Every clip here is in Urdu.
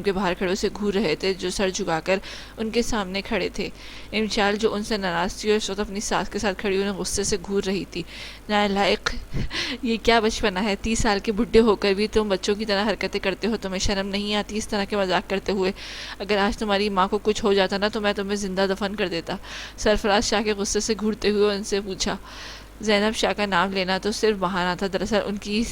کے باہر کھڑے اسے گھور رہے تھے جو سر جھکا کر ان کے سامنے کھڑے تھے۔ انشال جو ان سے ناراض تھی اور اس وقت اپنی ساس کے ساتھ کھڑی انہیں غصے سے گھور رہی تھی۔ نالائق، یہ کیا بچپنا ہے، 30 سال کے بڈھے ہو کر بھی تم بچوں کی طرح حرکتیں کرتے ہو، تمہیں شرم نہیں آتی اس طرح کے مذاق کرتے ہوئے؟ اگر آج تمہاری ماں کو کچھ ہو جاتا نا تو میں تمہیں زندہ دفن کر دیتا۔ سرفراز شاہ کے غصے سے گھورتے ہوئے ان سے پوچھا۔ زینب شاہ کا نام لینا تو صرف بہانہ تھا، دراصل ان کی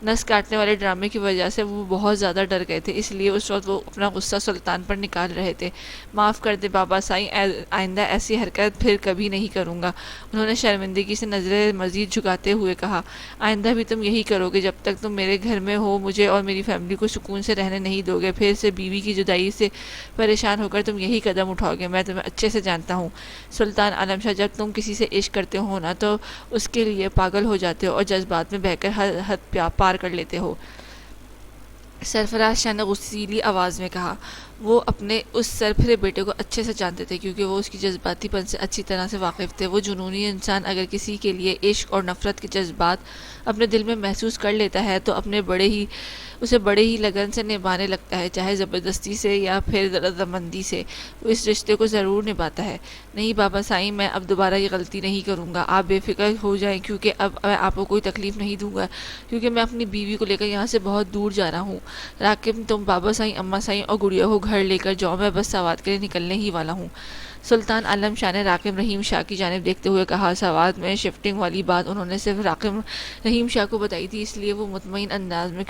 نس کاٹنے والے ڈرامے کی وجہ سے وہ بہت زیادہ ڈر گئے تھے، اس لیے اس وقت وہ اپنا غصہ سلطان پر نکال رہے تھے۔ معاف کر دے بابا سائیں، آئندہ ایسی حرکت پھر کبھی نہیں کروں گا، انہوں نے شرمندگی سے نظریں مزید جھکاتے ہوئے کہا۔ آئندہ بھی تم یہی کرو گے، جب تک تم میرے گھر میں ہو مجھے اور میری فیملی کو سکون سے رہنے نہیں دو گے، پھر سے بیوی کی جدائی سے پریشان ہو کر تم یہی قدم اٹھاؤ گے، میں تمہیں اچھے سے جانتا ہوں۔ سلطان عالم شاہ، جب تم کسی سے عشق کرتے ہو نا تو اس کے لیے پاگل ہو جاتے ہو اور جذبات میں بہہ کر حد پار کر لیتے ہو، سرفراز شاہ نے غصیلی آواز میں کہا۔ وہ اپنے اس سرپھرے بیٹے کو اچھے سے جانتے تھے کیونکہ وہ اس کی جذباتی پن سے اچھی طرح سے واقف تھے۔ وہ جنونی انسان اگر کسی کے لیے عشق اور نفرت کے جذبات اپنے دل میں محسوس کر لیتا ہے تو اسے بڑے ہی لگن سے نبھانے لگتا ہے، چاہے زبردستی سے یا پھر رضامندی سے، وہ اس رشتے کو ضرور نبھاتا ہے۔ نہیں بابا سائیں، میں اب دوبارہ یہ غلطی نہیں کروں گا، آپ بے فکر ہو جائیں، کیونکہ اب میں آپ کو کوئی تکلیف نہیں دوں گا، کیونکہ میں اپنی بیوی کو لے کر یہاں سے بہت دور جا رہا ہوں۔ راکب، تم بابا سائیں، اماں سائیں اور گڑیا کو گھر لے کر جاؤ، میں بس سوات کے لیے نکلنے ہی والا ہوں۔ سلطان عالم شاہ نے راکب رحیم شاہ کی جانب دیکھتے ہوئے کہا۔ سوات میں شفٹنگ والی بات انہوں نے صرف راکب رحیم شاہ کو بتائی تھی، اس لیے وہ مطمئن انداز میں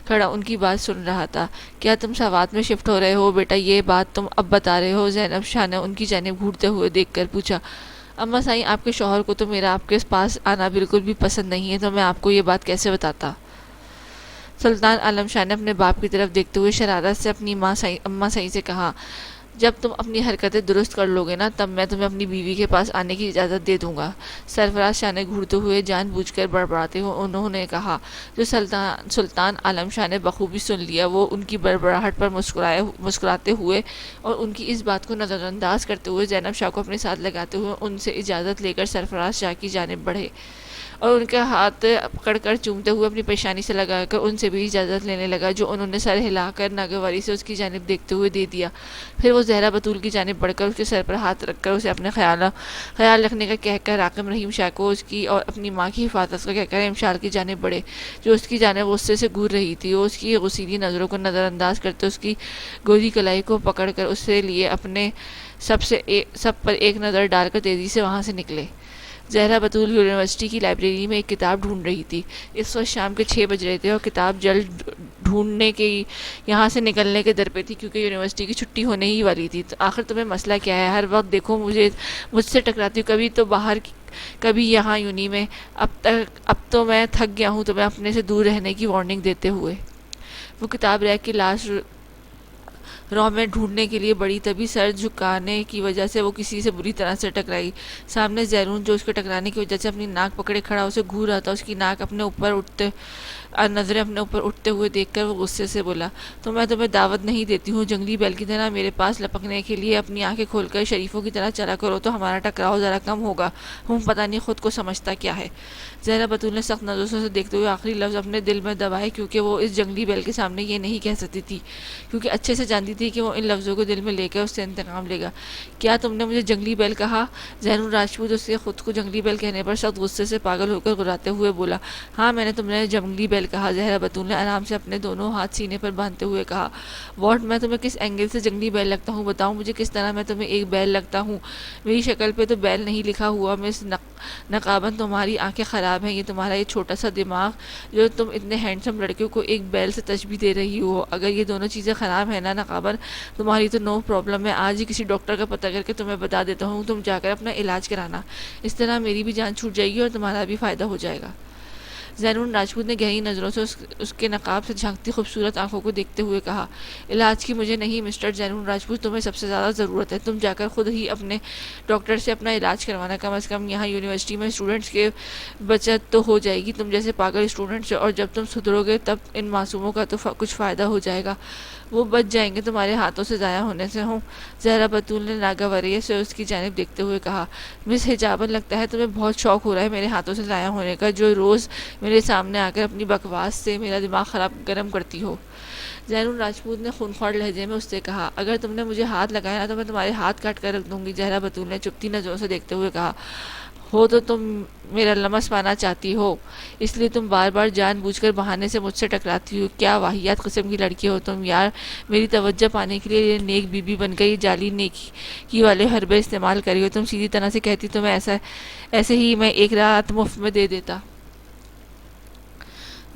کھڑا ان کی بات سن رہا تھا۔ کیا تم سوات میں شفٹ ہو رہے ہو بیٹا، یہ بات تم اب بتا رہے ہو؟ زینب شاہ نے ان کی جانب گھورتے ہوئے دیکھ کر پوچھا۔ اماں سائیں، آپ کے شوہر کو تو میرا آپ کے پاس آنا بالکل بھی پسند نہیں ہے، تو میں آپ کو یہ بات کیسے بتاتا؟ سلطان عالم شاہ نے اپنے باپ کی طرف دیکھتے ہوئے شرارت سے اپنی اماں سائیں سے کہا۔ جب تم اپنی حرکتیں درست کر لو گے نا تب میں تمہیں اپنی بیوی کے پاس آنے کی اجازت دے دوں گا، سرفراز شاہ نے گھورتے ہوئے جان بوجھ کر بڑبڑاتے ہوئے انہوں نے کہا۔ جو سلطان عالم شاہ نے بخوبی سن لیا، وہ ان کی بڑبڑاہٹ پر مسکراتے ہوئے اور ان کی اس بات کو نظر انداز کرتے ہوئے زینب شاہ کو اپنے ساتھ لگاتے ہوئے ان سے اجازت لے کر سرفراز شاہ کی جانب بڑھے اور ان کا ہاتھ پکڑ کر چومتے ہوئے اپنی پیشانی سے لگا کر ان سے بھی اجازت لینے لگا، جو انہوں نے سر ہلا کر ناگواری سے اس کی جانب دیکھتے ہوئے دے دیا۔ پھر وہ زہرا بطول کی جانب بڑھ کر اس کے سر پر ہاتھ رکھ کر اسے اپنے خیال رکھنے کا کہہ کر راکب رحیم شاہ کو اس کی اور اپنی ماں کی حفاظت کا کہہ کر امشال کی جانب بڑھے، جو اس کی جانب غصے سے گھور رہی تھی۔ وہ اس کی غصیلی نظروں کو نظر انداز کرتے اس کی گودی کلائی کو پکڑ کر اس سے لیے اپنے سب پر ایک نظر ڈال کر تیزی سے وہاں سے نکلے۔ زہرا بطول یونیورسٹی کی لائبریری میں ایک کتاب ڈھونڈ رہی تھی۔ اس وقت شام کے 6 بج رہے تھے اور کتاب جلد ڈھونڈنے کے یہاں سے نکلنے کے در پہ تھی کیونکہ یونیورسٹی کی چھٹی ہونے ہی والی تھی۔ تو آخر تمہیں مسئلہ کیا ہے؟ ہر وقت دیکھو مجھ سے ٹکراتی ہو، کبھی تو باہر کبھی یہاں یونی میں، اب تو میں تھک گیا ہوں تمہیں اپنے سے دور رہنے کی وارننگ دیتے ہوئے۔ وہ کتاب ریک کی لاسٹ رو میں ڈھونڈنے کے لیے بڑی، تبھی سر جھکانے کی وجہ سے وہ کسی سے بری طرح سے ٹکرائی۔ سامنے زیرون جو اس کے ٹکرانے کی وجہ سے اپنی ناک پکڑے کھڑا اسے گھور رہا تھا، اس کی نظریں اپنے اوپر اٹھتے ہوئے دیکھ کر وہ غصے سے بولا۔ تو میں تمہیں دعوت نہیں دیتی ہوں جنگلی بیل کی طرح میرے پاس لپکنے کے لیے، اپنی آنکھیں کھول کر شریفوں کی طرح چلا کرو تو ہمارا ٹکراؤ ذرا کم ہوگا۔ پتہ نہیں خود کو سمجھتا کیا ہے۔ زہرا بطول نے سخت نظروں سے دیکھتے ہوئے آخری لفظ اپنے دل میں دبائے، کیونکہ وہ اس جنگلی بیل کے سامنے یہ نہیں کہہ سکتی تھی، کیونکہ اچھے سے جانتی تھی کہ وہ ان لفظوں کو دل میں لے کر اس سے انتقام لے گا۔ کیا تم نے مجھے جنگلی بیل کہا؟ زینون راجپوت اس کے خود کو جنگلی بیل کہنے پر سخت غصے سے پاگل ہو کر گراتے ہوئے بولا۔ ہاں میں نے تمہیں جنگلی بیل کہا، زہرا بطول نے آرام سے اپنے دونوں ہاتھ سینے پر باندھتے ہوئے کہا۔ واٹ، میں تمہیں کس اینگل سے جنگلی بیل لگتا ہوں؟ بتاؤ مجھے کس طرح میں تمہیں ایک بیل لگتا ہوں؟ میری شکل پہ تو بیل نہیں لکھا ہوا مس نقابن، تمہاری آنکھیں خراب ہیں، یہ تمہارا یہ چھوٹا سا دماغ جو تم اتنے ہینڈسم لڑکیوں کو ایک بیل سے تشبیہ دے رہی ہو، اگر یہ دونوں چیزیں خراب ہیں نا نقابن تمہاری تو نو پرابلم، میں آج ہی کسی ڈاکٹر کا پتہ کر کے تمہیں بتا دیتا ہوں، تم جا کر اپنا علاج کرانا، اس طرح میری بھی جان چھوٹ جائے گی اور تمہارا بھی فائدہ ہو جائے گا۔ زینون راجپوت نے گہری نظروں سے اس کے نقاب سے جھانکتی خوبصورت آنکھوں کو دیکھتے ہوئے کہا۔ علاج کی مجھے نہیں مسٹر زینون راجپوت، تمہیں سب سے زیادہ ضرورت ہے، تم جا کر خود ہی اپنے ڈاکٹر سے اپنا علاج کروانا، کم از کم یہاں یونیورسٹی میں اسٹوڈنٹس کے بچت تو ہو جائے گی تم جیسے پاگل اسٹوڈنٹ سے، اور جب تم سدھرو گے تب ان معصوموں کا تو کچھ فائدہ ہو جائے گا۔ وہ بچ جائیں گے تمہارے ہاتھوں سے ضائع ہونے سے ہوں۔ زہرا بطول نے ناگواری سے اس کی جانب دیکھتے ہوئے کہا، مس حجابن، لگتا ہے تمہیں بہت شوق ہو رہا ہے میرے ہاتھوں سے ضائع ہونے کا، جو روز میرے سامنے آ کر اپنی بکواس سے میرا دماغ گرم کرتی ہو۔ زین راجپوت نے خونخوار لہجے میں اس سے کہا، اگر تم نے مجھے ہاتھ لگایا نا تو میں تمہارے ہاتھ کاٹ کر رکھ دوں گی۔ زہرا بطول نے چپتی نظروں سے دیکھتے ہوئے کہا، ہو تو تم میرا لمس پانا چاہتی ہو، اس لیے تم بار بار جان بوجھ کر بہانے سے مجھ سے ٹکراتی ہو۔ کیا واہیات قسم کی لڑکی ہو تم یار، میری توجہ پانے کے لیے یہ نیک بی بی بن کر یہ جعلی نیکی والے حربے استعمال کری ہو۔ تم سیدھی طرح سے کہتی تو میں ایسے ہی میں ایک رات مفت میں دے دیتا۔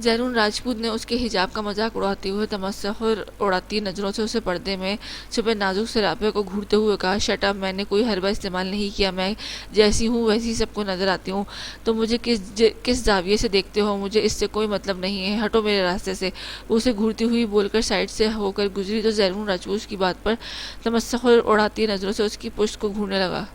زین راجپوت نے اس کے حجاب کا مذاق اڑاتے ہوئے تمسخر اڑاتی نظروں سے اسے پردے میں چھپے نازک سراپے کو گھورتے ہوئے کہا، شٹ اپ، میں نے کوئی حربہ استعمال نہیں کیا، میں جیسی ہوں ویسی سب کو نظر آتی ہوں۔ تم مجھے کس زاویے سے دیکھتے ہو، مجھے اس سے کوئی مطلب نہیں ہے، ہٹو میرے راستے سے۔ وہ اسے گھورتی ہوئی بول کر سائڈ سے ہو کر گزری تو زین راجپوت اس کی بات پر تمسخر اڑاتی نظروں سے اس کی پشت کو گھورنے لگا۔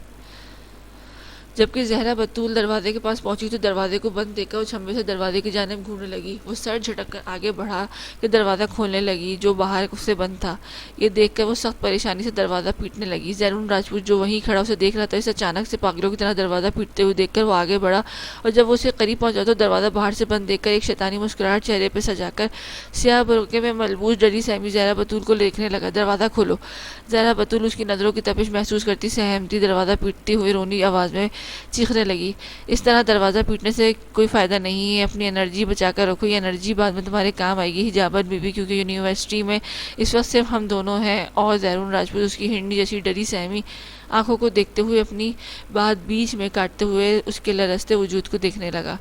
جبکہ زہرا بطول دروازے کے پاس پہنچی تو دروازے کو بند دیکھ کر وہ چھمبے سے دروازے کی جانب گھورنے لگی۔ وہ سر جھٹک کر آگے بڑھا کہ دروازہ کھولنے لگی جو باہر سے بند تھا۔ یہ دیکھ کر وہ سخت پریشانی سے دروازہ پیٹنے لگی۔ زین راجپوت جو وہیں کھڑا اسے دیکھ رہا تھا، اسے اچانک سے پاگلوں کی طرح دروازہ پیٹتے ہوئے دیکھ کر وہ آگے بڑھا، اور جب وہ اسے قریب پہنچا تو دروازہ باہر سے بند دیکھ کر ایک شیطانی مسکراہٹ چہرے پہ سجا کر سیاہ برقعے میں ملبوس ڈری سہمی زہرا بطول کو دیکھنے لگا۔ دروازہ کھولو۔ زہرا بطول اس کی نظروں کی تپش محسوس کرتی سہمتی دروازہ پیٹتی ہوئی رونی آواز میں چیخنے لگی، اس طرح دروازہ پیٹنے سے کوئی فائدہ نہیں ہے، اپنی انرجی بچا کر رکھو، یہ انرجی بعد میں تمہارے کام آئے گی حجابت بی بی، کیونکہ یونیورسٹی میں اس وقت صرف ہم دونوں ہیں۔ اور زین راجپوت اس کی ہنڈی جیسی ڈری سہمی آنکھوں کو دیکھتے ہوئے اپنی بات بیچ میں کاٹتے ہوئے اس کے لرزتے وجود کو دیکھنے لگا۔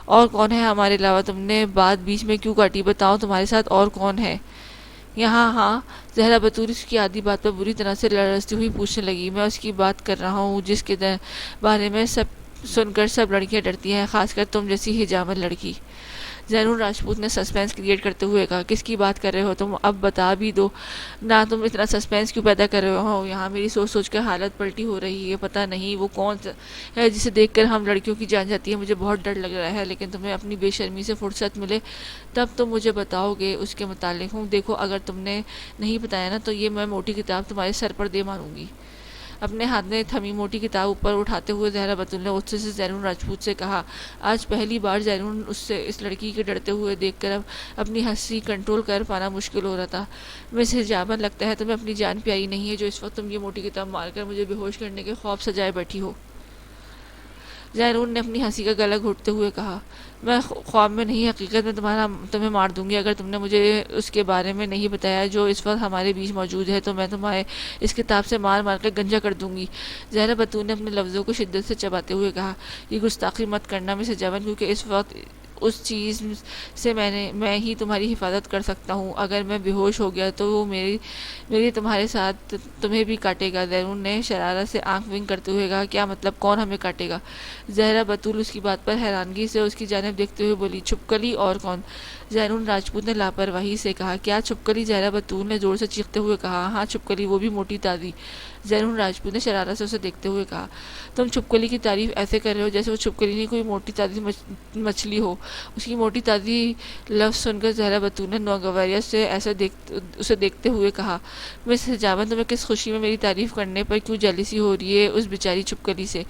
اور کون ہے ہمارے علاوہ؟ تم نے بات بیچ میں کیوں کاٹی؟ بتاؤ تمہارے ساتھ اور کون ہے یہاں؟ ہاں، زہرا بطول اس کی آدھی بات پر بری طرح سے لرزتی ہوئی پوچھنے لگی، میں اس کی بات کر رہا ہوں جس کے بارے میں سن کر سب لڑکیاں ڈرتی ہیں، خاص کر تم جیسی حجامت لڑکی۔ زین راجپوت نے سسپینس کریٹ کرتے ہوئے کہا، کس کی بات کر رہے ہو تم؟ اب بتا بھی دو نا، تم اتنا سسپینس کیوں پیدا کر رہے ہو؟ یہاں میری سوچ سوچ کر حالت پلٹی ہو رہی ہے، پتہ نہیں وہ کون ہے جسے دیکھ کر ہم لڑکیوں کی جان جاتی ہے، مجھے بہت ڈر لگ رہا ہے، لیکن تمہیں اپنی بے شرمی سے فرصت ملے تب تم مجھے بتاؤ گے اس کے متعلق ہوں۔ دیکھو اگر تم نے نہیں بتایا نا تو یہ میں موٹی کتاب تمہارے سر پر دے ماروں گی۔ اپنے ہاتھ میں تھمی موٹی کتاب اوپر اٹھاتے ہوئے زہرا بطول نے غصے سے زین راجپوت سے کہا، آج پہلی بار زین اس لڑکی کے ڈرتے ہوئے دیکھ کر اب اپنی ہنسی کنٹرول کر پانا مشکل ہو رہا تھا۔ مس حجابن، لگتا ہے تمہیں اپنی جان پیاری نہیں ہے، جو اس وقت تم یہ موٹی کتاب مار کر مجھے بے ہوش کرنے کے خواب سجائے بیٹھی ہو۔ زین نے اپنی ہنسی کا گلا گھونٹتے ہوئے کہا، میں خواب میں نہیں، حقیقت میں تمہیں مار دوں گی اگر تم نے مجھے اس کے بارے میں نہیں بتایا جو اس وقت ہمارے بیچ موجود ہے، تو میں تمہیں اس کتاب سے مار مار کر گنجا کر دوں گی۔ زہرا بطول نے اپنے لفظوں کو شدت سے چباتے ہوئے کہا، یہ گستاخی مت کرنا مس حجابن، کیونکہ اس وقت اس چیز سے میں ہی تمہاری حفاظت کر سکتا ہوں، اگر میں بے ہوش ہو گیا تو وہ میری تمہارے ساتھ تمہیں بھی کاٹے گا۔ زین نے شرارت سے آنکھ ونک کرتے ہوئے کہا، کیا مطلب، کون ہمیں کاٹے گا؟ زہرا بطول اس کی بات پر حیرانگی سے اس کی جانب دیکھتے ہوئے بولی، چھپکلی، اور کون؟ زین راجپوت نے لاپرواہی سے کہا، کیا چھپکلی؟ زہرا بطول نے زور سے چیختے ہوئے کہا، ہاں چھپکلی، وہ بھی موٹی تازی۔ زین راجپوت نے شرارت سے اسے دیکھتے ہوئے کہا، تم چھپکلی کی تعریف ایسے کر رہے ہو جیسے وہ چھپکلی نہیں کوئی موٹی تازی مچھلی ہو۔ اس کی موٹی تازی لفظ سن کر زہرا بطول نے ناگواری سے اسے دیکھتے ہوئے کہا، مس حجابن، تمہیں کس خوشی میں میری تعریف کرنے پر کیوں جیلسی ہو رہی ہے اس بیچاری چھپکلی سے؟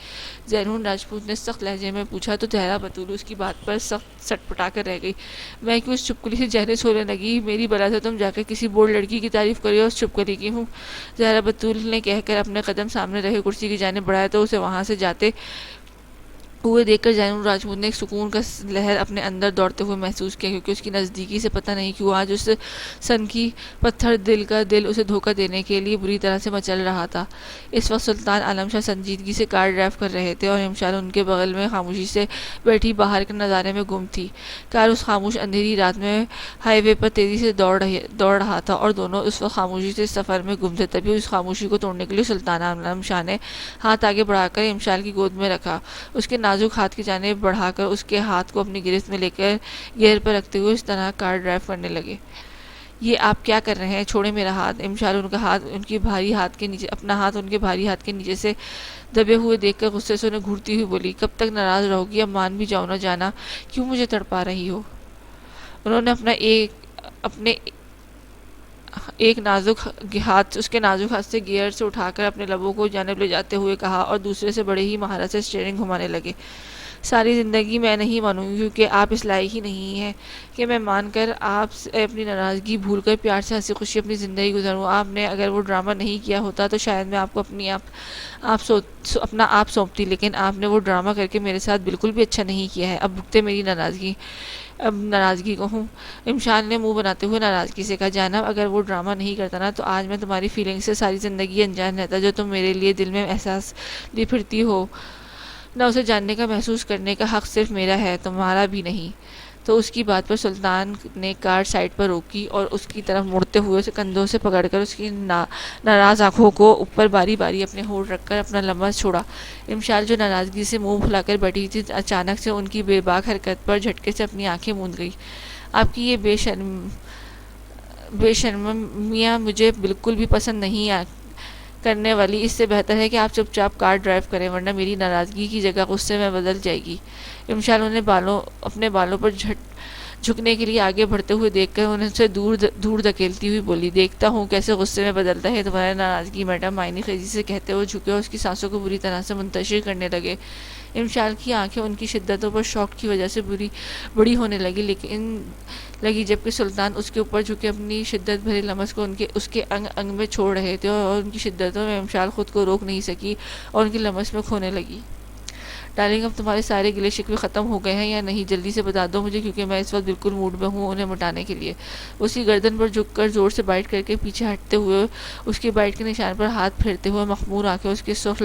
زین راجپوت نے سخت لہجے میں پوچھا تو زہرا بطول اس کی بات پر سخت سٹ پٹا کر رہ گئی۔ میں کیوں اس چھپکلی سے جہلس ہونے لگی؟ میری بلا سے تم جا کر کسی بوڑھ لڑکی کی تعریف کر رہی ہو، اس چھپکلی کی ہوں؟ زہرا بطول نے کہہ کر اپنے قدم سامنے رہے کرسی کی جانب بڑھایا تو اسے وہاں سے جاتے ہوئے دیکھ کر زین راجپوت نے ایک سکون کا لہر اپنے اندر دوڑتے ہوئے محسوس کیا، کیونکہ اس کی نزدیکی سے پتہ نہیں کیوں آج اس سنکی پتھر دل کا دل اسے دھوکہ دینے کے لیے بری طرح سے مچل رہا تھا۔ اس وقت سلطان عالم شاہ سنجیدگی سے کار ڈرائیو کر رہے تھے اور امشال ان کے بغل میں خاموشی سے بیٹھی باہر کے نظارے میں گم تھی۔ کار اس خاموش اندھیری رات میں ہائی وے پر تیزی سے دوڑ رہا تھا اور دونوں اس وقت خاموشی سے سفر میں گم تھے۔ تبھی اس خاموشی کو توڑنے کے لیے سلطان عالم شاہ نے ہاتھ آگے بڑھا کر امشال کی گود میں رکھا، اس کے نازک ہاتھ کی جانب بڑھا کر اس کے ہاتھ کو اپنی گرفت میں لے کر گیئر پر رکھتے ہوئے اس طرح کار ڈرائیو کرنے لگے۔ یہ آپ کیا کر رہے ہیں؟ چھوڑیں میرا ہاتھ۔ امشال اپنا ہاتھ ان کے بھاری ہاتھ کے نیچے سے دبے ہوئے دیکھ کر غصے سے انہیں گھورتی ہوئی بولی، کب تک ناراض رہو گی؟ اب مان بھی جاؤ نہ، جانا کیوں مجھے تڑپا رہی ہو؟ انہوں نے ایک نازک ہاتھ اس کے نازک ہاتھ سے گیئر سے اٹھا کر اپنے لبوں کو جانب لے جاتے ہوئے کہا اور دوسرے سے بڑے ہی مہارت سے اسٹیئرنگ گھمانے لگے۔ ساری زندگی میں نہیں مانوں گی، کیونکہ آپ اس لائق ہی نہیں ہیں کہ میں مان کر آپ سے اپنی ناراضگی بھول کر پیار سے ہنسی خوشی اپنی زندگی گزاروں۔ آپ نے اگر وہ ڈرامہ نہیں کیا ہوتا تو شاید میں آپ کو اپنا آپ سونپتی، لیکن آپ نے وہ ڈرامہ کر کے میرے ساتھ بالکل بھی اچھا نہیں کیا ہے۔ اب بھگتے میری ناراضگی کو ہوں۔ امشال نے منہ بناتے ہوئے ناراضگی سے کہا، جانب اگر وہ ڈرامہ نہیں کرتا نا تو آج میں تمہاری فیلنگ سے ساری زندگی انجان رہتا، جو تم میرے لیے دل میں احساس لی پھرتی ہو نہ اسے جاننے کا محسوس کرنے کا حق صرف میرا ہے، تمہارا بھی نہیں۔ تو اس کی بات پر سلطان نے کار سائڈ پر روکی اور اس کی طرف مڑتے ہوئے اسے کندھوں سے پکڑ کر اس کی ناراض آنکھوں کو اوپر باری باری اپنے ہونٹ رکھ کر اپنا لمس چھوڑا۔ امشال جو ناراضگی سے منہ پھلا کر بیٹھی تھی، اچانک سے ان کی بے باک حرکت پر جھٹکے سے اپنی آنکھیں موند گئی۔ آپ کی یہ بے شرمیاں مجھے بالکل بھی پسند نہیں کرنے والی۔ اس سے بہتر ہے کہ آپ چپ چاپ کار ڈرائیو کریں، ورنہ میری ناراضگی کی جگہ غصے میں بدل جائے گی۔ امشال انہیں اپنے بالوں پر جھکنے کے لیے آگے بڑھتے ہوئے دیکھ کر انہیں سے دور دھکیلتی ہوئی بولی، دیکھتا ہوں کیسے غصے میں بدلتا ہے تمہارا ناراضگی میڈم، معنی خیزی سے کہتے ہوئے جھکے اور اس کی سانسوں کو بری طرح سے منتشر کرنے لگے۔ امشال کی آنکھیں ان کی شدتوں پر شوق کی وجہ سے بڑی ہونے لگی، جبکہ سلطان اس کے اوپر جھکے اپنی شدت بھرے لمس کو اس کے انگ انگ میں چھوڑ رہے تھے، اور ان کی شدتوں میں امشال خود کو روک نہیں سکی اور ان کی لمس میں کھونے لگی۔ ڈارلنگ، اب تمہارے سارے گلے شکوے ختم ہو گئے ہیں یا نہیں؟ جلدی سے بتا دو مجھے، کیونکہ میں اس وقت بالکل موڈ میں ہوں انہیں مٹانے کے لیے۔ اس کی گردن پر جھک کر زور سے بائٹ کر کے پیچھے ہٹتے ہوئے اس کی بائٹ کے نشان پر ہاتھ پھیرتے ہوئے مخمور آنکھیں اس کے سرخ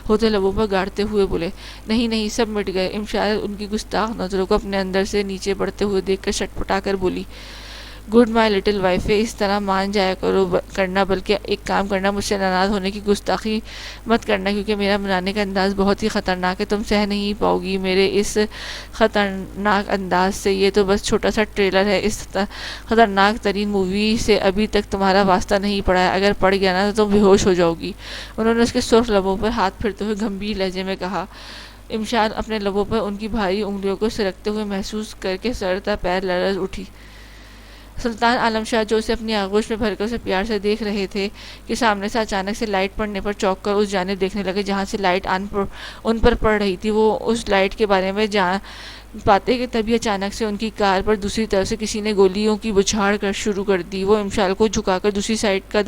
ہوتے لبوں پر گاڑتے ہوئے بولے، نہیں نہیں، سب مٹ گئے۔ امشال ان کی گستاخ نظروں کو اپنے اندر سے نیچے بڑھتے ہوئے دیکھ کر شٹپٹا کر بولی، گڈ مائی لٹل وائف، اس طرح مان جایا کرنا، بلکہ ایک کام کرنا، مجھ سے ناراض ہونے کی گستاخی مت کرنا، کیونکہ میرا منانے کا انداز بہت ہی خطرناک ہے، تم سہ نہیں پاؤ گی میرے اس خطرناک انداز سے۔ یہ تو بس چھوٹا سا ٹریلر ہے، اس خطرناک ترین مووی سے ابھی تک تمہارا واسطہ نہیں پڑا ہے، اگر پڑ گیا نا تو تم بے ہوش ہو جاؤ گی۔ انہوں نے اس کے سرخ لبوں پر ہاتھ پھیرتے ہوئے گمبھیر لہجے میں کہا۔ امشال اپنے لبوں پر ان کی بھاری انگلیوں کو سرکتے ہوئے محسوس کر کے سر تا پیر لرز اٹھی۔ سلطان عالم شاہ، جو اسے اپنی آغوش میں بھر کر اسے پیار سے دیکھ رہے تھے، کہ سامنے سے اچانک سے لائٹ پڑنے پر چونک کر اس جانب دیکھنے لگے جہاں سے لائٹ ان پر پڑ رہی تھی۔ وہ اس لائٹ کے بارے میں جان پاتے کہ تبھی اچانک سے ان کی کار پر دوسری طرف سے کسی نے گولیوں کی بچھاڑ شروع کر دی۔ وہ امشال کو جھکا کر دوسری سائڈ کا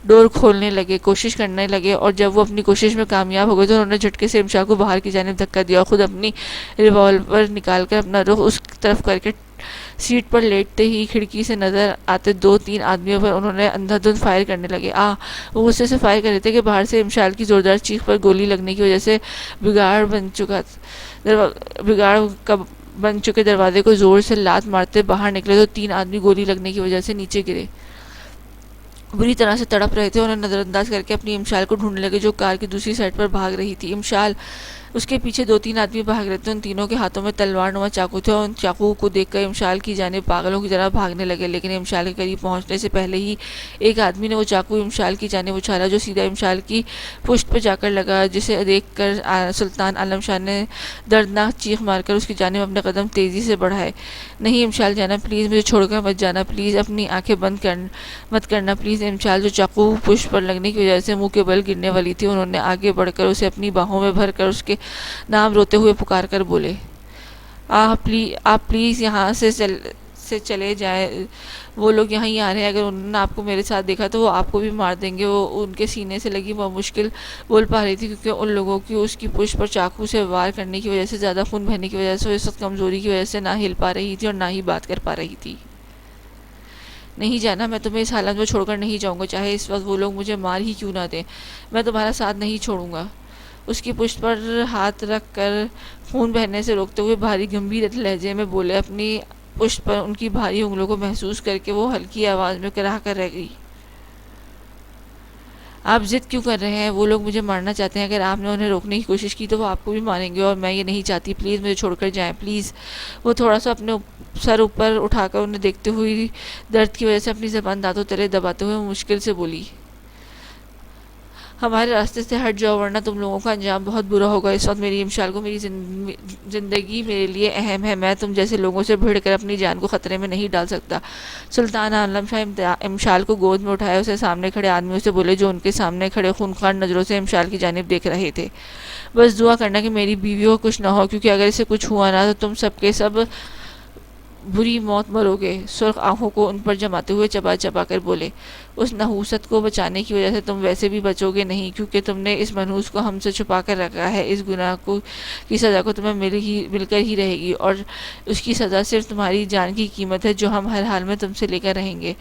ڈور کھولنے لگے، کوشش کرنے لگے، اور جب وہ اپنی کوشش میں کامیاب ہو گئے تو انہوں نے جھٹکے سے امشال کو باہر کی جانب دھکا دیا اور خود اپنی ریوالور نکال کر اپنا رخ اس طرف کر کے سیٹ پر لیٹتے ہی کھڑکی سے نظر آتے 2-3 آدمیوں پر انہوں نے اندھا دھند فائر کرنے لگے۔ وہ غصے سے فائر کر رہے تھے کہ باہر سے امشال کی زوردار چیخ پر گولی لگنے کی وجہ سے بگاڑ بن چکے دروازے کو زور سے لات مارتے باہر نکلے تو 3 آدمی گولی لگنے کی وجہ سے نیچے گرے، بری طرح سے تڑپ رہے تھے۔ انہیں نظر انداز کر کے اپنی امشال کو ڈھونڈنے لگے جو کار کی دوسری سائڈ پر بھاگ رہی تھی۔ امشال، اس کے پیچھے 2-3 آدمی بھاگ رہے تھے، ان تینوں کے ہاتھوں میں تلوار نما چاقو تھے، اور ان چاقو کو دیکھ کر امشال کی جانب پاگلوں کی طرح بھاگنے لگے، لیکن امشال کے قریب پہنچنے سے پہلے ہی ایک آدمی نے وہ چاقو امشال کی جانب اچھالا جو سیدھا امشال کی پشت پر جا کر لگا، جسے دیکھ کر سلطان عالم شاہ نے دردناک چیخ مار کر اس کی جانب اپنے قدم تیزی سے بڑھائے۔ نہیں امشال جانا، پلیز مجھے چھوڑ کر مت جانا، پلیز اپنی آنکھیں بند مت کرنا پلیز۔ امشال، جو چاقو پشت پر لگنے کی وجہ سے منہ کے بل گرنے والی تھی، انہوں نے آگے بڑھ کر اسے اپنی باہوں میں بھر کر اس کے نام روتے ہوئے پکار کر بولے، آپ پلیز یہاں سے چلے جائیں، وہ لوگ یہاں ہی آ رہے ہیں، اگر انہوں نے آپ کو میرے ساتھ دیکھا تو وہ آپ کو بھی مار دیں گے۔ وہ ان کے سینے سے لگی مشکل بول پا رہی تھی، کیونکہ ان لوگوں کی اس کی پشت پر چاقو سے وار کرنے کی وجہ سے زیادہ خون بہنے کی وجہ سے وہ اس وقت کمزوری کی وجہ سے نہ ہل پا رہی تھی اور نہ ہی بات کر پا رہی تھی۔ نہیں جانا، میں تمہیں اس حالت میں چھوڑ کر نہیں جاؤں گا، چاہے اس وقت وہ لوگ مجھے مار ہی کیوں نہ دیں، میں تمہارا ساتھ نہیں چھوڑوں گا۔ اس کی پشت پر ہاتھ رکھ کر خون بہنے سے روکتے ہوئے بھاری گمبھیر لہجے میں بولے، اپنی پشت پر ان کی بھاری انگلیوں کو محسوس کر کے وہ ہلکی آواز میں کراہ کر رہ گئی، آپ ضد کیوں کر رہے ہیں؟ وہ لوگ مجھے مارنا چاہتے ہیں، اگر آپ نے انہیں روکنے کی کوشش کی تو وہ آپ کو بھی ماریں گے، اور میں یہ نہیں چاہتی، پلیز مجھے چھوڑ کر جائیں پلیز۔ وہ تھوڑا سا اپنے سر اوپر اٹھا کر انہیں دیکھتے ہوئی درد کی وجہ سے اپنی زبان دانتوں تلے دباتے ہوئے مشکل سے بولی، ہمارے راستے سے ہٹ جاؤ ورنہ تم لوگوں کا انجام بہت برا ہوگا۔ اس وقت میری امشال کو میری زندگی میرے لیے اہم ہے، میں تم جیسے لوگوں سے بھیڑ کر اپنی جان کو خطرے میں نہیں ڈال سکتا۔ سلطان عالم شاہ امشال کو گود میں اٹھائے اسے سامنے کھڑے آدمیوں سے بولے جو ان کے سامنے کھڑے خونخوار نظروں سے امشال کی جانب دیکھ رہے تھے، بس دعا کرنا کہ میری بیویوں کو کچھ نہ ہو، کیونکہ اگر اسے کچھ ہوا نا تو تم سب کے سب بری موت مرو گے۔ سرخ آنکھوں کو ان پر جماتے ہوئے چبا چبا کر بولے، اس نحوست کو بچانے کی وجہ سے تم ویسے بھی بچو گے نہیں، کیونکہ تم نے اس منحوس کو ہم سے چھپا کر رکھا ہے۔ اس گناہ کی سزا کو تمہیں مل کر ہی رہے گی، اور اس کی سزا صرف تمہاری جان کی قیمت ہے جو ہم ہر حال میں تم سے لے کر رہیں گے۔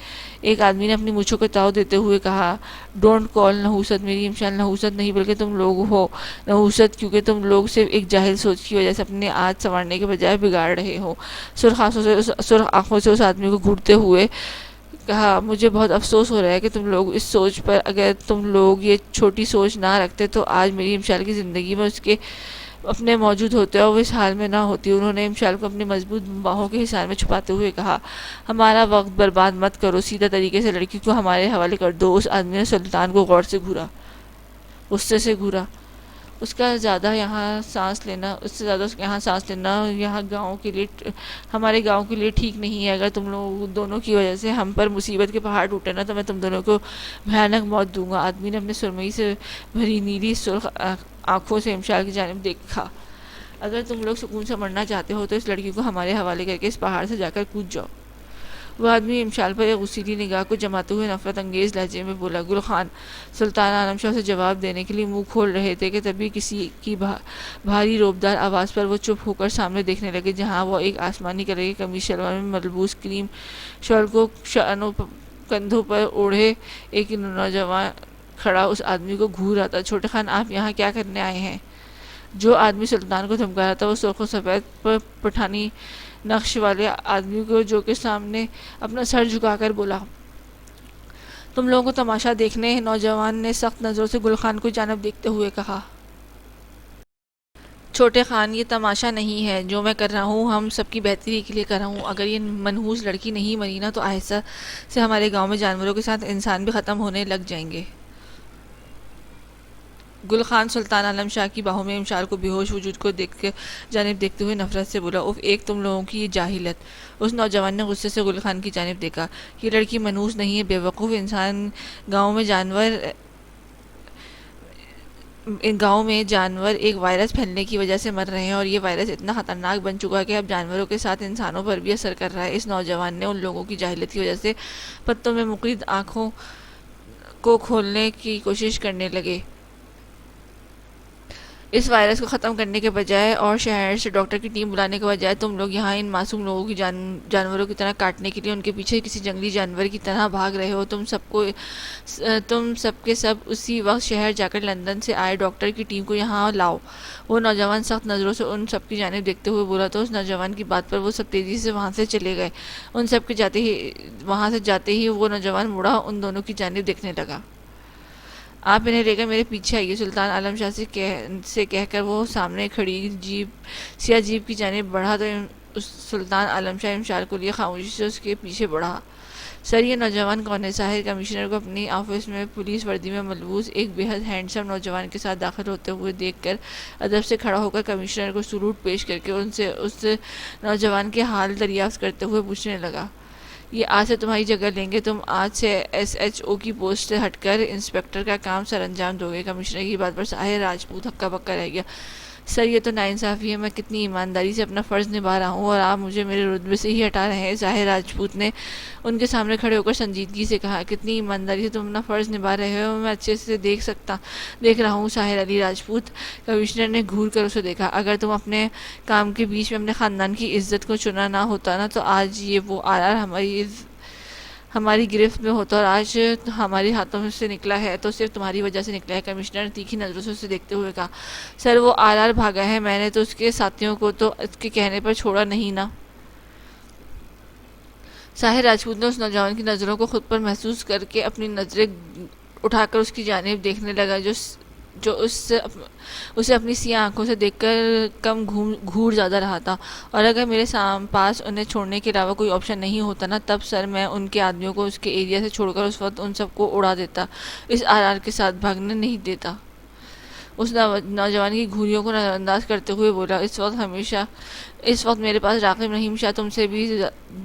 ایک آدمی نے اپنی مونچھوں کو تاؤ دیتے ہوئے کہا، ڈونٹ کال نحوست، میری امشال نحوست نہیں بلکہ تم لوگ ہو نحوست، کیونکہ تم لوگ صرف ایک جاہل سوچ کی وجہ سے اپنے آج سنوارنے کے بجائے بگاڑ رہے ہو۔ سرخ آنکھوں سے اس آدمی کو گھورتے ہوئے کہا، مجھے بہت افسوس ہو رہا ہے کہ تم لوگ اس سوچ پر، اگر تم لوگ یہ چھوٹی سوچ نہ رکھتے تو آج میری امشال کی زندگی میں اس کے اپنے موجود ہوتے اور وہ اس حال میں نہ ہوتی۔ انہوں نے امشال کو اپنی مضبوط باہوں کے حصار میں چھپاتے ہوئے کہا، ہمارا وقت برباد مت کرو، سیدھا طریقے سے لڑکی کو ہمارے حوالے کر دو۔ اس آدمی نے سلطان کو غور سے گھورا، غصے سے گھورا۔ اس سے زیادہ یہاں سانس لینا یہاں ہمارے گاؤں کے لیے ٹھیک نہیں ہے۔ اگر تم لوگ دونوں کی وجہ سے ہم پر مصیبت کے پہاڑ ٹوٹے نا تو میں تم دونوں کو بھیانک موت دوں گا۔ آدمی نے اپنے سرمئی سے بھری نیلی سرخ آنکھوں سے امشال کی جانب دیکھا، اگر تم لوگ سکون سے مرنا چاہتے ہو تو اس لڑکی کو ہمارے حوالے کر کے اس پہاڑ سے جا کر کود جاؤ۔ وہ آدمی امشال پر ایک غصیلی نگاہ کو جماتے ہوئے نفرت انگیز لہجے میں بولا، گل خان۔ سلطان عالم شاہ اسے جواب دینے کے لیے منہ کھول رہے تھے کہ تبھی کسی کی بھاری روبدار آواز پر وہ چپ ہو کر سامنے دیکھنے لگے، جہاں وہ ایک آسمانی کلر کی قمیص شلوار میں ملبوس کریم شال کو شانوں کندھوں پر اوڑھے ایک نوجوان کھڑا اس آدمی کو گھور رہا تھا۔ چھوٹے خان، آپ یہاں کیا کرنے آئے ہیں؟ جو آدمی سلطان کو دھمکا رہا تھا وہ سرخ و سفید پٹھانی نقش والے آدمی کو جو کہ سامنے اپنا سر جھکا کر بولا، تم لوگوں کو تماشا دیکھنے۔ نوجوان نے سخت نظروں سے گل خان کو جانب دیکھتے ہوئے کہا، چھوٹے خان، یہ تماشا نہیں ہے، جو میں کر رہا ہوں ہم سب کی بہتری کے لیے کر رہا ہوں۔ اگر یہ منحوس لڑکی نہیں مری نا تو آہستہ سے ہمارے گاؤں میں جانوروں کے ساتھ انسان بھی ختم ہونے لگ جائیں گے۔ گل خان سلطان عالم شاہ کی باہوں میں امشال کو بے ہوش وجود کو جانب دیکھتے ہوئے نفرت سے بولا، اف ایک تم لوگوں کی یہ جاہلیت۔ اس نوجوان نے غصے سے گل خان کی جانب دیکھا، یہ لڑکی منحوس نہیں ہے، بے وقوف انسان۔ گاؤں میں جانور ایک وائرس پھیلنے کی وجہ سے مر رہے ہیں، اور یہ وائرس اتنا خطرناک بن چکا ہے کہ اب جانوروں کے ساتھ انسانوں پر بھی اثر کر رہا ہے۔ اس نوجوان نے ان لوگوں کی جاہلیت کی وجہ سے پتوں میں مقید آنکھوں کو کھولنے کی کوشش کرنے لگے۔ اس وائرس کو ختم کرنے کے بجائے اور شہر سے ڈاکٹر کی ٹیم بلانے کے بجائے تم لوگ یہاں ان معصوم لوگوں کی جانوروں کی طرح کاٹنے کے لیے ان کے پیچھے کسی جنگلی جانور کی طرح بھاگ رہے ہو۔ تم سب کے سب اسی وقت شہر جا کر لندن سے آئے ڈاکٹر کی ٹیم کو یہاں لاؤ۔ وہ نوجوان سخت نظروں سے ان سب کی جانب دیکھتے ہوئے بولا تو اس نوجوان کی بات پر وہ سب تیزی سے وہاں سے چلے گئے۔ ان سب کے وہاں سے جاتے ہی وہ نوجوان مڑا ان دونوں کی جانب دیکھنے لگا، آپ انہیں لے کر میرے پیچھے آئیے۔ سلطان عالم شاہ سے کہہ کر وہ سامنے کھڑی سیاہ جیپ کی جانب بڑھا تو سلطان عالم شاہ امشال کو لیے خاموشی سے اس کے پیچھے بڑھا۔ سر، یہ نوجوان کون ہے؟ ظاہر کمشنر کو اپنی آفس میں پولیس وردی میں ملبوس ایک بے حد ہینڈسم نوجوان کے ساتھ داخل ہوتے ہوئے دیکھ کر ادب سے کھڑا ہو کر کمشنر کو سلوٹ پیش کر کے ان سے اس نوجوان کے حال دریافت کرتے ہوئے پوچھنے لگا، یہ آج سے تمہاری جگہ لیں گے، تم آج سے SHO کی پوسٹ سے ہٹ کر انسپکٹر کا کام سر انجام دو گے۔ کمشنر کی بات پر ساحر راجپوت ہکا بکا رہ گیا، سر یہ تو ناانصافی ہے، میں کتنی ایمانداری سے اپنا فرض نبھا رہا ہوں اور آپ مجھے میرے رتبے سے ہی ہٹا رہے ہیں۔ ظاہر راجپوت نے ان کے سامنے کھڑے ہو کر سنجیدگی سے کہا، کتنی ایمانداری سے تم اپنا فرض نبھا رہے ہو، میں اچھے سے دیکھ رہا ہوں ظاہر علی راجپوت۔ کمشنر نے گھور کر اسے دیکھا، اگر تم اپنے کام کے بیچ میں اپنے خاندان کی عزت کو چنا نہ ہوتا نا تو آج یہ وہ RR ہماری گرفت میں ہوتا، اور آج ہمارے ہاتھوں سے نکلا ہے تو صرف تمہاری وجہ سے نکلا ہے۔ کمشنر نے تیکھی نظروں سے اسے دیکھتے ہوئے کہا، سر وہ RR بھاگا ہے، میں نے تو اس کے ساتھیوں کو تو اس کے کہنے پر چھوڑا نہیں نا۔ ظاہر راجپوت نے اس نوجوان کی نظروں کو خود پر محسوس کر کے اپنی نظریں اٹھا کر اس کی جانب دیکھنے لگا جو جو اسے اپنی سیاہ آنکھوں سے دیکھ کر کم گھور زیادہ رہا تھا، اور اگر میرے پاس انہیں چھوڑنے کے علاوہ کوئی آپشن نہیں ہوتا نا، تب سر میں ان کے آدمیوں کو اس کے ایریا سے چھوڑ کر اس وقت ان سب کو اڑا دیتا، اس آر کے ساتھ بھاگنے نہیں دیتا۔ اس نوجوان کی گھوریوں کو نظر انداز کرتے ہوئے بولا، اس وقت میرے پاس راغب رحیم شاہ تم سے بھی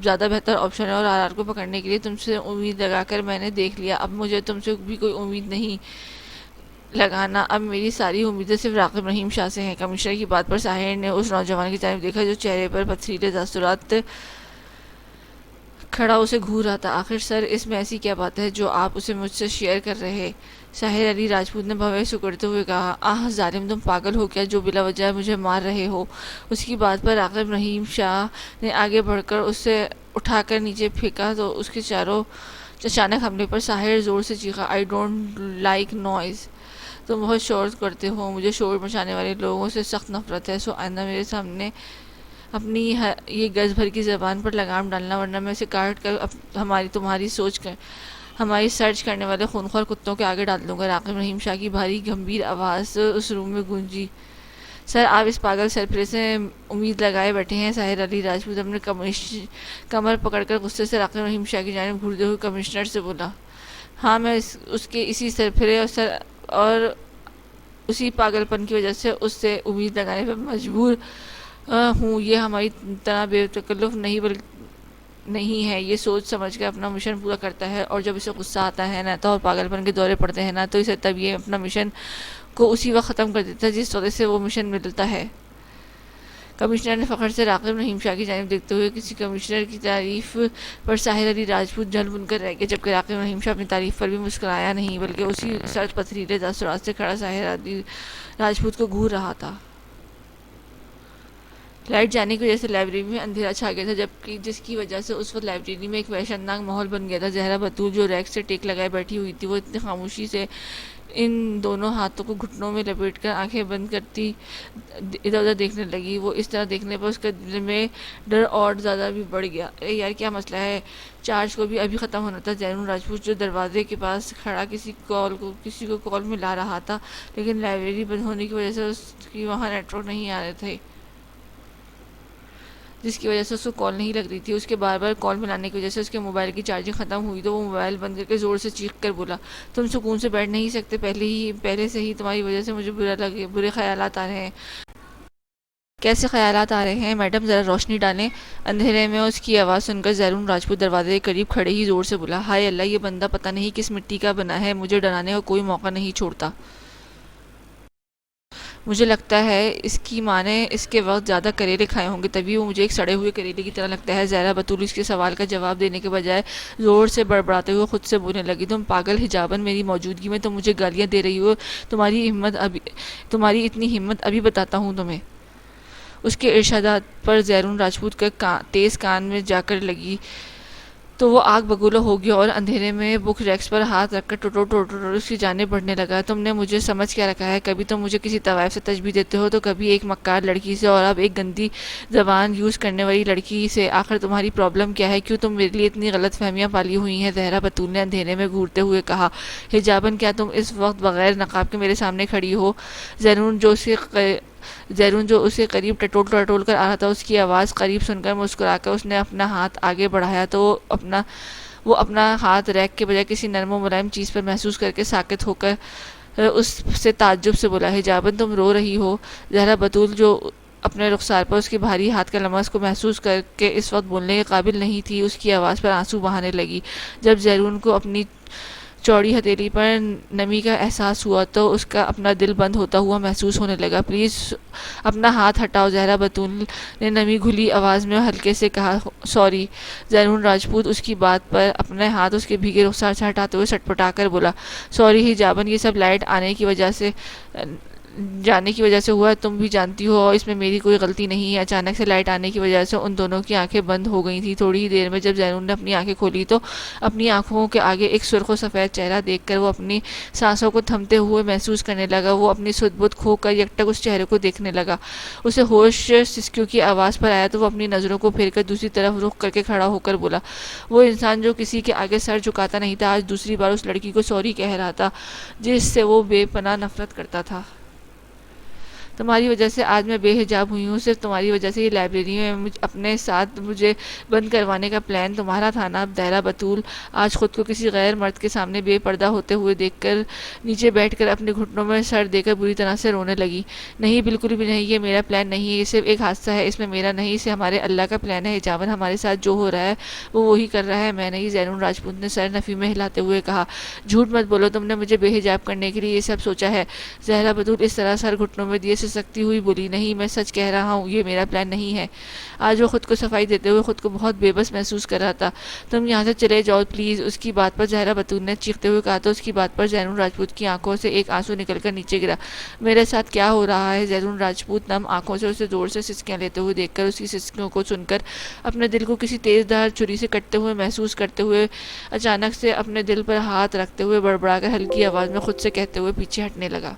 زیادہ بہتر آپشن ہے، اور آر کو پکڑنے کے لیے تم سے امید لگا کر میں نے دیکھ لیا، اب مجھے تم سے بھی کوئی امید نہیں لگانا، اب میری ساری امیدیں صرف راغب رحیم شاہ سے ہیں۔ کمشنر کی بات پر ساحر نے اس نوجوان کی جانب دیکھا جو چہرے پر پتھریلے تاثرات کھڑا اسے گھور رہا تھا۔ آخر سر، اس میں ایسی کیا بات ہے جو آپ اسے مجھ سے شیئر کر رہے؟ ساحر علی راجپوت نے بھویں سکڑتے ہوئے کہا، آہ ظالم، تم پاگل ہو کیا جو بلا وجہ مجھے مار رہے ہو؟ اس کی بات پر راغب رحیم شاہ نے آگے بڑھ کر اسے اٹھا کر نیچے پھینکا تو اس کے اچانک حملے پر ساحر زور سے چیخا، آئی ڈونٹ لائک نوائز، تم بہت شور کرتے ہو، مجھے شور مچانے والے لوگوں سے سخت نفرت ہے، سو آئندہ میرے سامنے اپنی یہ گز بھر کی زبان پر لگام ڈالنا، ورنہ میں اسے کاٹ کر ہماری سرچ کرنے والے خونخوار کتوں کے آگے ڈال دوں گا۔ راغب رحیم شاہ کی بھاری گمبھیر آواز اس روم میں گونجی۔ سر، آپ اس پاگل سرپرے سے امید لگائے بیٹھے ہیں؟ ساحر علی راجپوت اپنے کمر پکڑ کر غصے سے راغب رحیم شاہ کی جانب گھورتے ہوئے کمشنر سے بولا، ہاں، میں اس کے اسی سرپرے اور اسی پاگل پن کی وجہ سے اس سے امید لگانے پر مجبور ہوں۔ یہ ہماری طرح بے تکلف نہیں ہے، یہ سوچ سمجھ کر اپنا مشن پورا کرتا ہے، اور جب اسے غصہ آتا ہے نا تو اور پاگل پن کے دورے پڑتے ہیں نا، تو اسے تب یہ اپنا مشن کو اسی وقت ختم کر دیتا ہے جس وقت سے وہ مشن ملتا ہے۔ کمشنر نے فخر سے راغب رحیم شاہ کی جانب دیکھتے ہوئے کسی کمشنر کی تعریف پر ساحر علی راجپوت جھل بن کر رہ گئے، جبکہ راغب رحیم شاہ اپنی تعریف پر بھی مسکرایا نہیں، بلکہ اسی سرد پتھریلے تاثرات سے کھڑا ساحر علی راجپوت کو گھور رہا تھا۔ لائٹ جانے کی وجہ سے لائبریری میں اندھیرا چھا گیا تھا، جس کی وجہ سے اس وقت لائبریری میں ایک وحشتناک ماحول بن گیا تھا۔ زہرا بطول جو ریک سے ٹیک لگائے بیٹھی ہوئی تھی، وہ اتنی خاموشی سے ان دونوں ہاتھوں کو گھٹنوں میں لپیٹ کر آنکھیں بند کرتی ادھر ادھر دیکھنے لگی۔ وہ اس طرح دیکھنے پر اس کے دل میں ڈر اور زیادہ بھی بڑھ گیا۔ ارے یار، کیا مسئلہ ہے؟ چارج کو بھی ابھی ختم ہونا تھا۔ زیرون راجپوت جو دروازے کے پاس کھڑا کسی کو کال میں لا رہا تھا، لیکن لائبریری بند ہونے کی وجہ سے اس کی وہاں نیٹ ورک نہیں آ رہے تھے، جس کی وجہ سے اس کو کال نہیں لگ رہی تھی۔ اس کے بار بار کال ملانے کی وجہ سے اس کے موبائل کی چارجنگ ختم ہوئی تو وہ موبائل بند کر کے زور سے چیخ کر بولا، تم سکون سے بیٹھ نہیں سکتے؟ پہلے سے ہی تمہاری وجہ سے مجھے برے خیالات آ رہے ہیں۔ کیسے خیالات آ رہے ہیں میڈم؟ ذرا روشنی ڈالیں۔ اندھیرے میں اس کی آواز سن کر زیرون راجپوت دروازے کے قریب کھڑے ہی زور سے بولا، ہائے اللہ، یہ بندہ پتہ نہیں کس مٹی کا بنا ہے، مجھے ڈرانے کا کوئی موقع نہیں چھوڑتا۔ مجھے لگتا ہے اس کی ماں نے اس کے وقت زیادہ کریلے کھائے ہوں گے، تبھی وہ مجھے ایک سڑے ہوئے کریلے کی طرح لگتا ہے۔ زہرا بطول اس کے سوال کا جواب دینے کے بجائے زور سے بڑبڑاتے ہوئے خود سے بولنے لگی، تم پاگل حجابن، میری موجودگی میں تم مجھے گالیاں دے رہی ہو؟ تمہاری اتنی ہمت، ابھی بتاتا ہوں تمہیں۔ اس کے ارشادات پر زیرون راجپوت کا تیز کان میں جا کر لگی تو وہ آگ بگولہ ہو گیا اور اندھیرے میں بک ریکس پر ہاتھ رکھ کر ٹوٹو اس کی جانب بڑھنے لگا۔ تم نے مجھے سمجھ کیا رکھا ہے؟ کبھی تم مجھے کسی طوائف سے تشبیہ دیتے ہو تو کبھی ایک مکار لڑکی سے، اور اب ایک گندی زبان یوز کرنے والی لڑکی سے۔ آخر تمہاری پرابلم کیا ہے؟ کیوں تم میرے لیے اتنی غلط فہمیاں پالی ہوئی ہیں؟ زہرا بطول نے اندھیرے میں گھورتے ہوئے کہا، حجابن، کیا تم اس وقت بغیر نقاب کے میرے سامنے کھڑی ہو؟ زیرون جو اسے قریب ٹٹول کر آ رہا تھا، اس کی آواز قریب سن کر مسکرا کر اس نے اپنا ہاتھ آگے بڑھایا تو وہ اپنا ہاتھ ریک کے بجائے کسی نرم و ملائم چیز پر محسوس کر کے ساکت ہو کر اس سے تعجب سے بولا، حجابن، تم رو رہی ہو؟ زہرا بطول جو اپنے رخسار پر اس کے بھاری ہاتھ کا لمس کو محسوس کر کے اس وقت بولنے کے قابل نہیں تھی، اس کی آواز پر آنسو بہانے لگی۔ جب زیرون کو اپنی چوڑی ہتھیلی پر نمی کا احساس ہوا تو اس کا اپنا دل بند ہوتا ہوا محسوس ہونے لگا۔ پلیز اپنا ہاتھ ہٹاؤ، زہرا بطول نے نمی گھلی آواز میں ہلکے سے کہا۔ سوری۔ زیرون راجپوت اس کی بات پر اپنے ہاتھ اس کے بھیگے رخسار سے ہٹاتے ہوئے سٹپٹا کر بولا، سوری حجابن، یہ سب لائٹ آنے کی وجہ سے جانے کی وجہ سے ہوا ہے، تم بھی جانتی ہو، اور اس میں میری کوئی غلطی نہیں ہے۔ اچانک سے لائٹ آنے کی وجہ سے ان دونوں کی آنکھیں بند ہو گئی تھیں۔ تھوڑی ہی دیر میں جب زینون نے اپنی آنکھیں کھولی تو اپنی آنکھوں کے آگے ایک سرخ و سفید چہرہ دیکھ کر وہ اپنی سانسوں کو تھمتے ہوئے محسوس کرنے لگا۔ وہ اپنی سدھ بدھ کھو کر یکٹک اس چہرے کو دیکھنے لگا۔ اسے ہوش سسکیوں کی آواز پر آیا تو وہ اپنی نظروں کو پھیر کر دوسری طرف رخ کر کے کھڑا ہو کر بولا۔ وہ انسان جو کسی کے آگے سر جھکاتا نہیں تھا، آج دوسری بار اس لڑکی کو سوری کہہ رہا تھا جس سے وہ بے پناہ نفرت کرتا تھا۔ تمہاری وجہ سے آج میں بے حجاب ہوئی ہوں، صرف تمہاری وجہ سے یہ لائبریری میں اپنے ساتھ مجھے بند کروانے کا پلان تمہارا تھا نا؟ دائرہ بطول آج خود کو کسی غیر مرد کے سامنے بے پردہ ہوتے ہوئے دیکھ کر نیچے بیٹھ کر اپنے گھٹنوں میں سر دے کر بری طرح سے رونے لگی۔ نہیں، بالکل بھی نہیں، یہ میرا پلان نہیں ہے، یہ صرف ایک حادثہ ہے، اس میں میرا نہیں، اسے ہمارے اللہ کا پلان ہے۔ حجاباً ہمارے ساتھ جو ہو رہا ہے وہ وہی کر رہا ہے، میں نہیں۔ زینون راجپوت نے سر نفی میں ہلاتے ہوئے کہا۔ جھوٹ مت بولو، تم نے مجھے بے حجاب کرنے کے لیے یہ سب سوچا ہے؟ زہرا بطول اس طرح سر گھٹنوں میں دیے سسکتی ہوئی بولی۔ نہیں، میں سچ کہہ رہا ہوں، یہ میرا پلان نہیں ہے۔ آج وہ خود کو صفائی دیتے ہوئے خود کو بہت بے بس محسوس کر رہا تھا۔ تم یہاں سے چلے جاؤ پلیز، اس کی بات پر زہرا بطول نے چیختے ہوئے کہا تو اس کی بات پر زینون راجپوت کی آنکھوں سے ایک آنسو نکل کر نیچے گرا۔ میرے ساتھ کیا ہو رہا ہے؟ زینون راجپوت نم آنکھوں سے اسے زور سے سسکیاں لیتے ہوئے دیکھ کر اس کی سسکیوں کو سن کر اپنے دل کو کسی تیز دھار چھری سے کٹتے ہوئے محسوس کرتے ہوئے اچانک سے اپنے دل پر ہاتھ رکھتے ہوئے بڑبڑا کر ہلکی آواز میں خود سے کہتے ہوئے پیچھے ہٹنے لگا۔